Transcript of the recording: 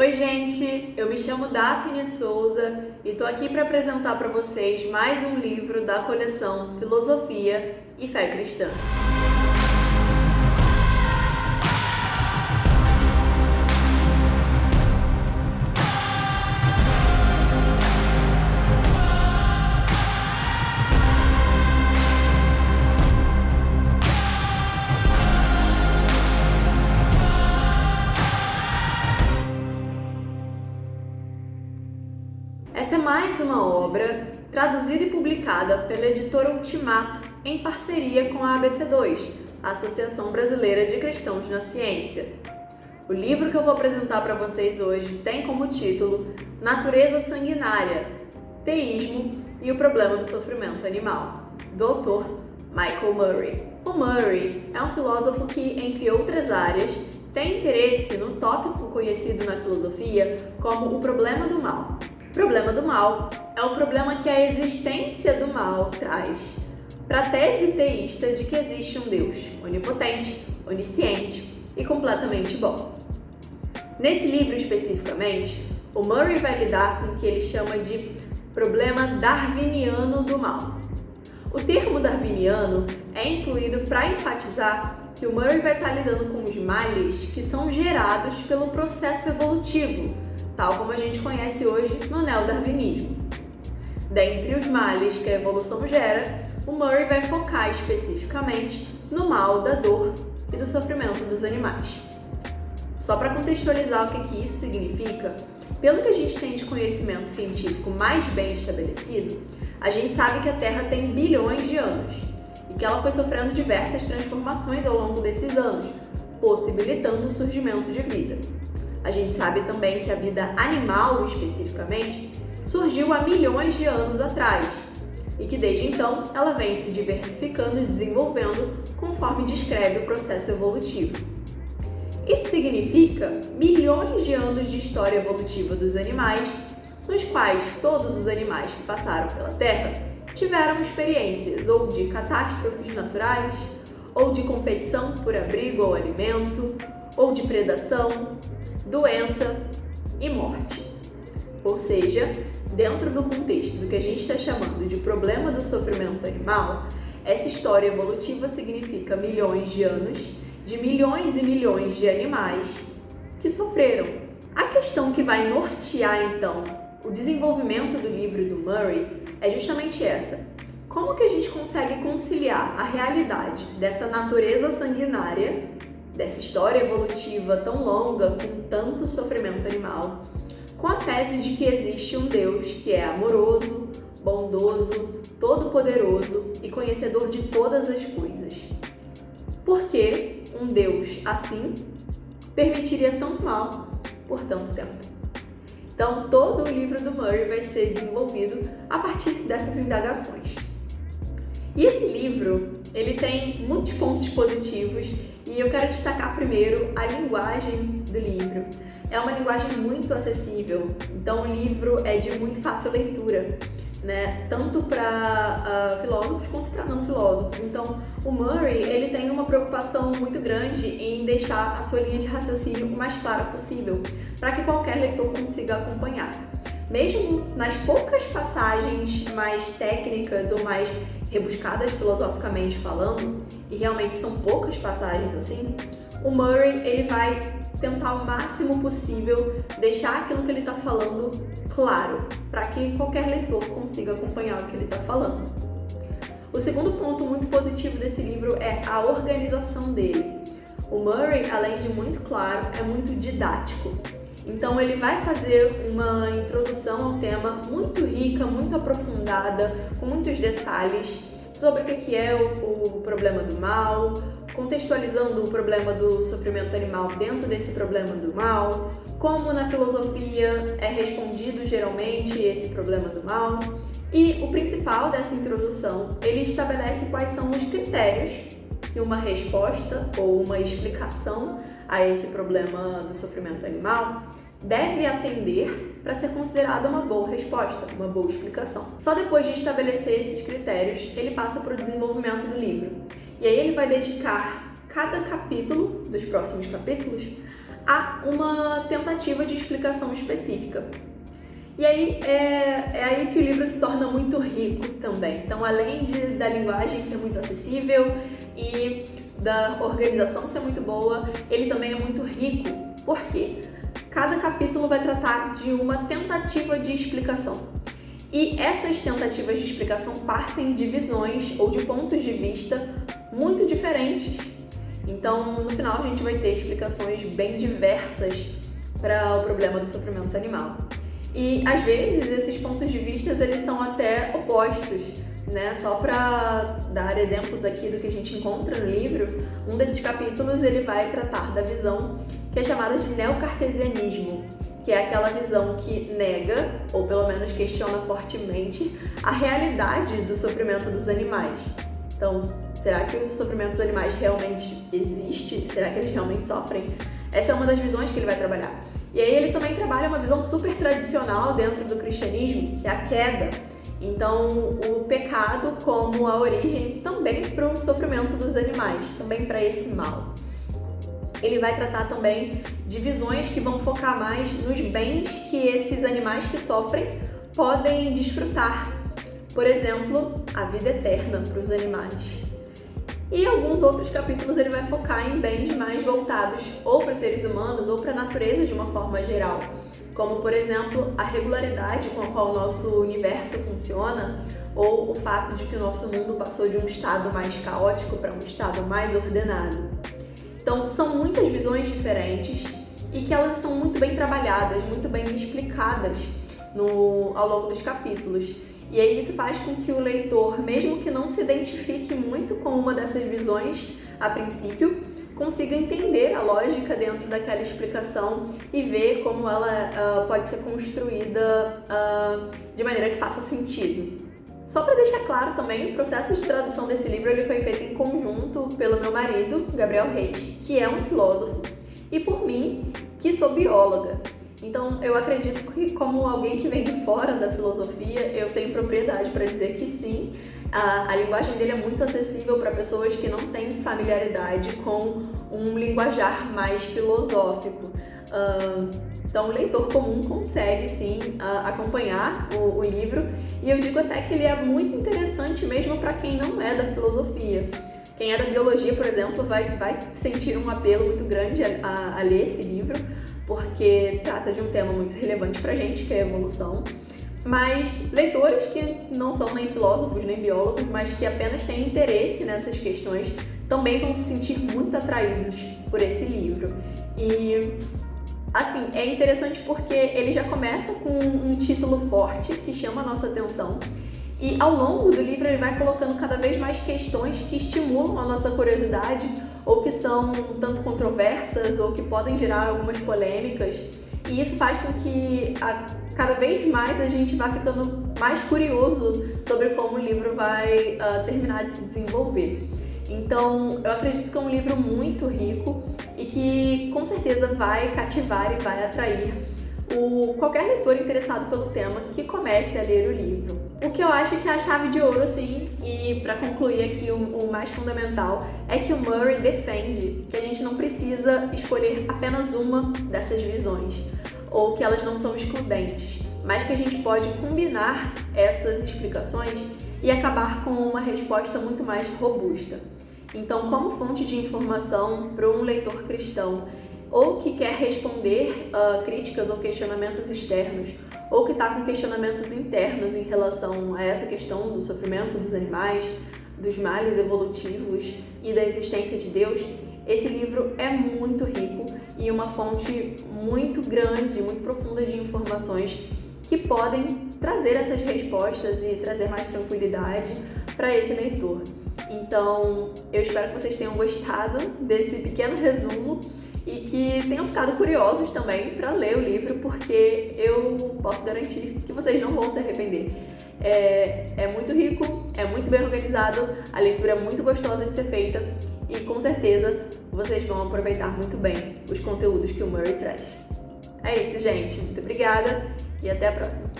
Oi gente, eu me chamo Daphne Souza e tô aqui para apresentar para vocês mais um livro da coleção Filosofia e Fé Cristã. Essa é mais uma obra traduzida e publicada pela editora Ultimato em parceria com a ABC2, a Associação Brasileira de Cristãos na Ciência. O livro que eu vou apresentar para vocês hoje tem como título Natureza Sanguinária, Teísmo e o Problema do Sofrimento Animal, do autor Michael Murray. O Murray é um filósofo que, entre outras áreas, tem interesse no tópico conhecido na filosofia como o problema do mal. O problema do mal é o problema que a existência do mal traz para a tese teísta de que existe um Deus onipotente, onisciente e completamente bom. Nesse livro especificamente, o Murray vai lidar com o que ele chama de problema darwiniano do mal. O termo darwiniano é incluído para enfatizar que o Murray vai estar lidando com os males que são gerados pelo processo evolutivo, tal como a gente conhece hoje no neodarwinismo. Dentre os males que a evolução gera, o Murray vai focar especificamente no mal da dor e do sofrimento dos animais. Só para contextualizar o que isso significa, pelo que a gente tem de conhecimento científico mais bem estabelecido, a gente sabe que a Terra tem bilhões de anos e que ela foi sofrendo diversas transformações ao longo desses anos, possibilitando o surgimento de vida. A gente sabe também que a vida animal, especificamente, surgiu há milhões de anos atrás e que desde então ela vem se diversificando e desenvolvendo conforme descreve o processo evolutivo. Isso significa milhões de anos de história evolutiva dos animais, nos quais todos os animais que passaram pela Terra tiveram experiências ou de catástrofes naturais, ou de competição por abrigo ou alimento, ou de predação, doença e morte. Ou seja, dentro do contexto do que a gente está chamando de problema do sofrimento animal, essa história evolutiva significa milhões de anos, de milhões e milhões de animais que sofreram. A questão que vai nortear, então, o desenvolvimento do livro do Murray é justamente essa. Como que a gente consegue conciliar a realidade dessa natureza sanguinária, dessa história evolutiva tão longa, com tanto sofrimento animal, com a tese de que existe um Deus que é amoroso, bondoso, todo-poderoso e conhecedor de todas as coisas? Por que um Deus assim permitiria tanto mal por tanto tempo? Então, todo o livro do Murray vai ser desenvolvido a partir dessas indagações. E esse livro, ele tem muitos pontos positivos e eu quero destacar primeiro a linguagem do livro. É uma linguagem muito acessível, então o livro é de muito fácil leitura, né? Tanto para filósofos quanto para não filósofos. Então, o Murray, ele tem uma preocupação muito grande em deixar a sua linha de raciocínio o mais clara possível, para que qualquer leitor consiga acompanhar. Mesmo nas poucas passagens mais técnicas ou mais rebuscadas filosoficamente falando, e realmente são poucas passagens assim, o Murray, ele vai tentar o máximo possível deixar aquilo que ele está falando claro, para que qualquer leitor consiga acompanhar o que ele está falando. O segundo ponto muito positivo desse livro é a organização dele. O Murray, além de muito claro, é muito didático. Então ele vai fazer uma introdução ao tema muito rica, muito aprofundada, com muitos detalhes sobre o que é o problema do mal, contextualizando o problema do sofrimento animal dentro desse problema do mal, como na filosofia é respondido geralmente esse problema do mal. E o principal dessa introdução, ele estabelece quais são os critérios que uma resposta ou uma explicação a esse problema do sofrimento animal deve atender para ser considerada uma boa resposta, uma boa explicação. Só depois de estabelecer esses critérios, ele passa para o desenvolvimento do livro. E aí ele vai dedicar cada capítulo, dos próximos capítulos, a uma tentativa de explicação específica. E aí é aí que o livro se torna muito rico também. Então, além da linguagem ser muito acessível e da organização ser muito boa, ele também é muito rico. Por quê? Cada capítulo vai tratar de uma tentativa de explicação. E essas tentativas de explicação partem de visões ou de pontos de vista muito diferentes. Então, no final, a gente vai ter explicações bem diversas para o problema do sofrimento animal. E, às vezes, esses pontos de vista eles são até opostos, né? Só para dar exemplos aqui do que a gente encontra no livro, um desses capítulos ele vai tratar da visão que é chamada de neocartesianismo, que é aquela visão que nega, ou pelo menos questiona fortemente, a realidade do sofrimento dos animais. Então, será que o sofrimento dos animais realmente existe? Será que eles realmente sofrem? Essa é uma das visões que ele vai trabalhar. E aí ele também trabalha uma visão super tradicional dentro do cristianismo, que é a queda. Então, o pecado como a origem também para o sofrimento dos animais, também para esse mal. Ele vai tratar também de visões que vão focar mais nos bens que esses animais que sofrem podem desfrutar. Por exemplo, a vida eterna para os animais. E alguns outros capítulos ele vai focar em bens mais voltados ou para os seres humanos ou para a natureza de uma forma geral, como, por exemplo, a regularidade com a qual o nosso universo funciona ou o fato de que o nosso mundo passou de um estado mais caótico para um estado mais ordenado. Então, são muitas visões diferentes e que elas são muito bem trabalhadas, muito bem explicadas ao longo dos capítulos. E aí isso faz com que o leitor, mesmo que não se identifique muito com uma dessas visões a princípio, consiga entender a lógica dentro daquela explicação e ver como ela pode ser construída de maneira que faça sentido. Só para deixar claro também, o processo de tradução desse livro ele foi feito em conjunto pelo meu marido, Gabriel Reis, que é um filósofo, e por mim, que sou bióloga. Então, eu acredito que, como alguém que vem de fora da filosofia, eu tenho propriedade para dizer que sim, a linguagem dele é muito acessível para pessoas que não têm familiaridade com um linguajar mais filosófico. Então, o leitor comum consegue, sim, acompanhar o livro, e eu digo até que ele é muito interessante mesmo para quem não é da filosofia. Quem é da biologia, por exemplo, vai sentir um apelo muito grande a ler esse livro, porque trata de um tema muito relevante pra gente, que é a evolução. Mas leitores que não são nem filósofos, nem biólogos, mas que apenas têm interesse nessas questões, também vão se sentir muito atraídos por esse livro. E, assim, é interessante porque ele já começa com um título forte, que chama a nossa atenção. E ao longo do livro ele vai colocando cada vez mais questões que estimulam a nossa curiosidade ou que são tanto controversas ou que podem gerar algumas polêmicas. E isso faz com que cada vez mais a gente vá ficando mais curioso sobre como o livro vai terminar de se desenvolver. Então, eu acredito que é um livro muito rico e que com certeza vai cativar e vai atrair qualquer leitor interessado pelo tema que comece a ler o livro. O que eu acho que é a chave de ouro, assim, e para concluir aqui o mais fundamental, é que o Murray defende que a gente não precisa escolher apenas uma dessas visões, ou que elas não são excludentes, mas que a gente pode combinar essas explicações e acabar com uma resposta muito mais robusta. Então, como fonte de informação para um leitor cristão, ou que quer responder críticas ou questionamentos externos, ou que está com questionamentos internos em relação a essa questão do sofrimento dos animais, dos males evolutivos e da existência de Deus, esse livro é muito rico e uma fonte muito grande, muito profunda de informações que podem trazer essas respostas e trazer mais tranquilidade para esse leitor. Então, eu espero que vocês tenham gostado desse pequeno resumo e que tenham ficado curiosos também para ler o livro, porque eu posso garantir que vocês não vão se arrepender. É muito rico, é muito bem organizado, a leitura é muito gostosa de ser feita e com certeza vocês vão aproveitar muito bem os conteúdos que o Murray traz. É isso, gente. Muito obrigada e até a próxima.